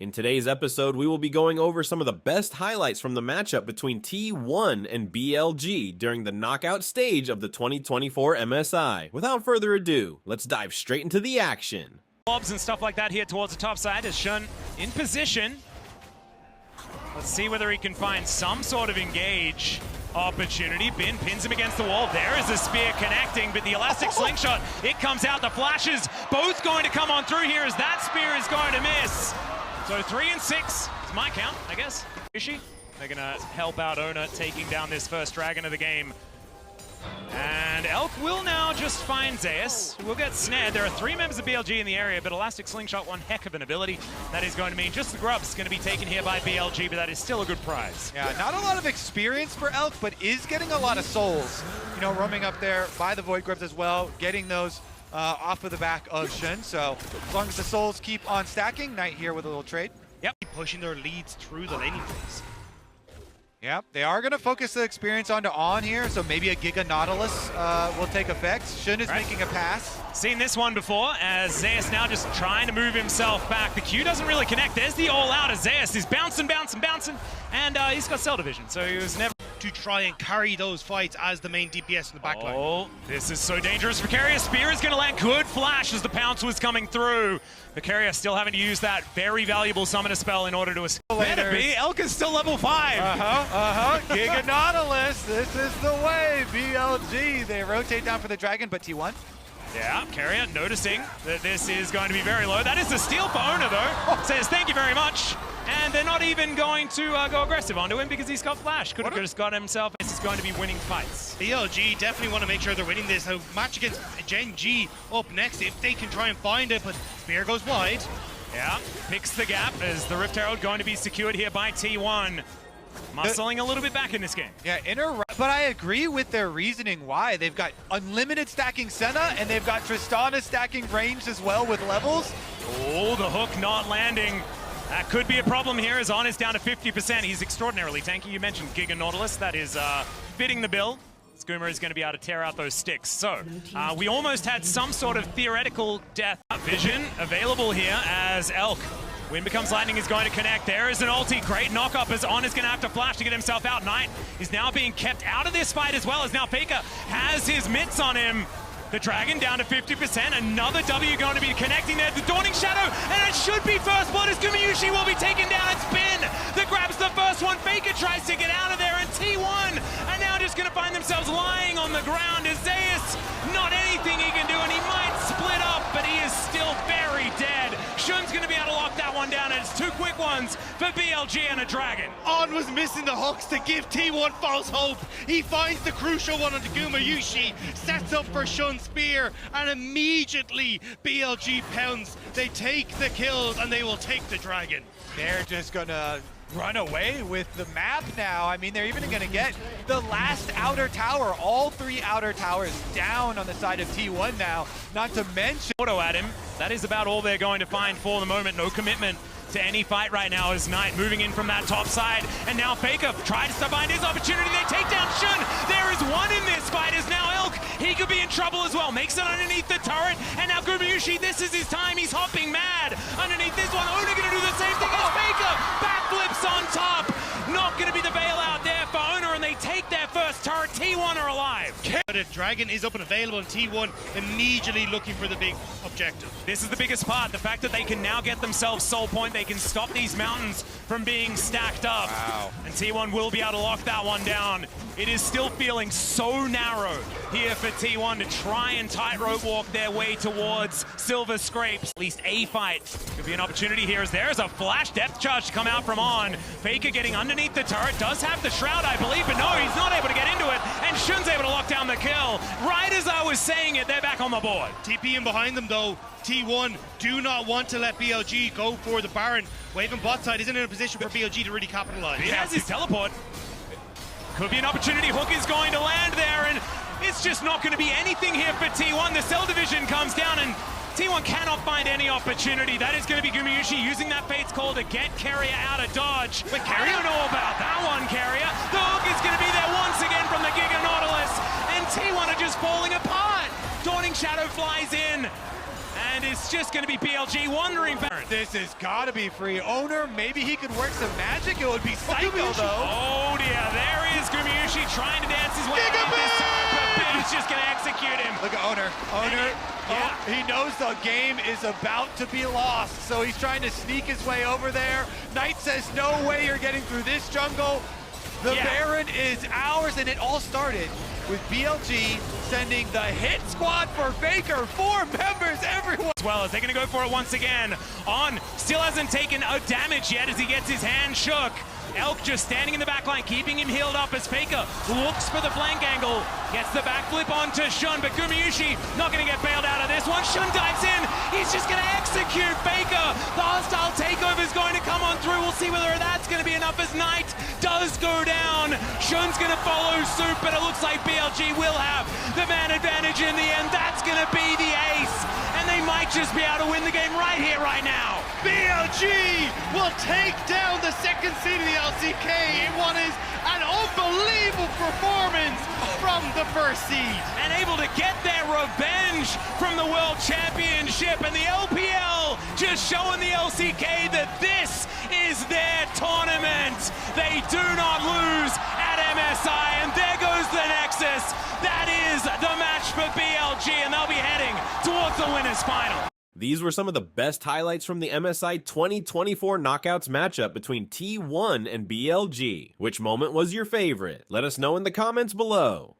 In today's episode, we will be going over some of the best highlights from the matchup between T1 and BLG during the knockout stage of the 2024 MSI. Without further ado, let's dive straight into the action. Lobs and stuff like that here towards the top side is Shun in position. Let's see whether he can find some sort of engage opportunity. Bin pins him against the wall. There is a spear connecting, but the elastic slingshot, it comes out. The flashes both going to come on through here as that spear is going to miss. So 3 and 6 is my count, I guess. Ishi, they're gonna help out Ona taking down this first dragon of the game. And Elk will now just find Zeus, who will get snared. There are 3 members of BLG in the area, but Elastic Slingshot, one heck of an ability. That is going to mean just the grub's going to be taken here by BLG, but that is still a good prize. Yeah, not a lot of experience for Elk, but is getting a lot of souls. You know, roaming up there by the Void Grubs as well, getting those off of the back of Shun. So as long as the souls keep on stacking, Knight here with a little trade. Yep, pushing their leads through the laning phase. Yep, they are going to focus the experience onto On here, so maybe a Giga Nautilus will take effect. Shun is making a pass. Seen this one before, as Zeus now just trying to move himself back. The Q doesn't really connect. There's the all-out as Zeus is bouncing, and he's got Cell Division, so he was never... To try and carry those fights as the main DPS in the backline. Oh, this is so dangerous for Carrier. Spear is going to land. Good flash as the pounce was coming through. The Carrier still having to use that very valuable summoner spell in order to escape. Better be. Elk is still level 5. Giga Nautilus, this is the way. BLG, they rotate down for the dragon, but T1. Yeah, Carrier noticing that this is going to be very low. That is the steal for Ona, though. Says thank you very much. And they're not even going to go aggressive onto him because he's got flash. Could have just got himself. This is going to be winning fights. BLG definitely want to make sure they're winning this. A match against Gen G up next if they can try and find it, but Spear goes wide. Yeah, picks the gap as the Rift Herald going to be secured here by T1. Muscling a little bit back in this game. Yeah, but I agree with their reasoning why. They've got unlimited stacking Senna, and they've got Tristana stacking range as well with levels. Oh, the hook not landing. That could be a problem here as On is down to 50%. He's extraordinarily tanky. You mentioned Giga Nautilus. That is fitting the bill. Skoomer is going to be able to tear out those sticks. So we almost had some sort of theoretical death vision available here as Elk. Wind becomes lightning is going to connect. There is an ulti. Great knock-up as On is going to have to flash to get himself out. Knight is now being kept out of this fight as well as now Faker has his mitts on him. The Dragon down to 50%. Another W going to be connecting there. The Dawning Shadow, and it should be first blood as Gumayushi will be taken down. It's Bin that grabs the first one. Faker tries to get out of there, and T1 are now just going to find themselves lying on the ground. As Zeus, not anything he can do, and he might split up, but he is still very dead. Shun's going to be able to lock that one down, and it's 2 quick ones for BLG and a Dragon. On was missing the hooks to give T1 false hope. He finds the crucial one on the Gumayushi, sets up for Shun's spear, and immediately BLG pounds. They take the kills, and they will take the Dragon. They're just gonna run away with the map now. I mean, they're even gonna get the last outer tower. All 3 outer towers down on the side of T1 now, not to mention... Auto at him. That is about all they're going to find for the moment. No commitment to any fight right now as Knight moving in from that top side. And now Faker tries to find his opportunity. They take down Shun. There is one in this fight as now Elk. He could be in trouble as well. Makes it underneath the turret. And now Gumayushi, this is his time. He's hopping mad underneath this one. Ona going to do the same thing as Faker. Backflips on top. Not going to be the bailout there for Ona, and they take their first turret. T1 are alive. But if Dragon is up and available, and T1 immediately looking for the big objective. This is the biggest part, the fact that they can now get themselves soul point. They can stop these mountains from being stacked up. Wow. And T1 will be able to lock that one down. It is still feeling so narrow here for T1 to try and tightrope walk their way towards Silver Scrapes. At least a fight could be an opportunity here as there's a flash depth charge to come out from On. Faker getting underneath the turret, does have the shroud I believe, but no, he's not able to get into it, and Shun's able to lock down the kill. Right as I was saying it, they're back on the board. TP in behind them though. T1 do not want to let BLG go for the Baron. Waving bot side isn't in a position for BLG to really capitalize. He has his teleport. Could be an opportunity. Hook is going to land there, and it's just not going to be anything here for T1. The Cell Division comes down, and T1 cannot find any opportunity. That is going to be Gumayushi using that Fate's Call to get Carrier out of dodge. But I don't know about that one, Carrier. The hook is going to be there once again from the Giga Nautilus, and T1 are just falling apart. Dawning Shadow flies in, and it's just going to be BLG wandering back. This has got to be free. Owner, maybe he could work some magic. It would be psycho, though. Oh dear, there is Gumayushi trying to dance his way out this turret, but Bid's just going to execute him. Look at Owner. Yeah. He knows the game is about to be lost, so he's trying to sneak his way over there. Knight says, no way you're getting through this jungle. The Baron is ours, and it all started with BLG sending the hit squad for Faker. 4 members, everyone. As well as they're going to go for it once again. On still hasn't taken a damage yet as he gets his hand shook. Elk just standing in the back line, keeping him healed up as Faker looks for the flank angle. Gets the backflip onto Shun, but Gumayushi not going to get bailed out of this one. Shun dives in. He's just going to execute Faker. The hostile takeover is going to come on through. We'll see whether that's going to be enough as Knight does go down. Shun's going to follow suit, but it looks like BLG will have the man advantage in the end. That's going to be the ace, and they might just be able to win the game right here, right now. BLG will take down the second seed of the LCK in what is an unbelievable performance from the first seed. And able to get their revenge from the World Championship, and the LPL just showing the LCK that this is their tournament. They do not lose at MSI, and there goes the Nexus. That is the match for BLG, and they'll be heading towards the winners final. These were some of the best highlights from the MSI 2024 Knockouts matchup between T1 and BLG. Which moment was your favorite? Let us know in the comments below.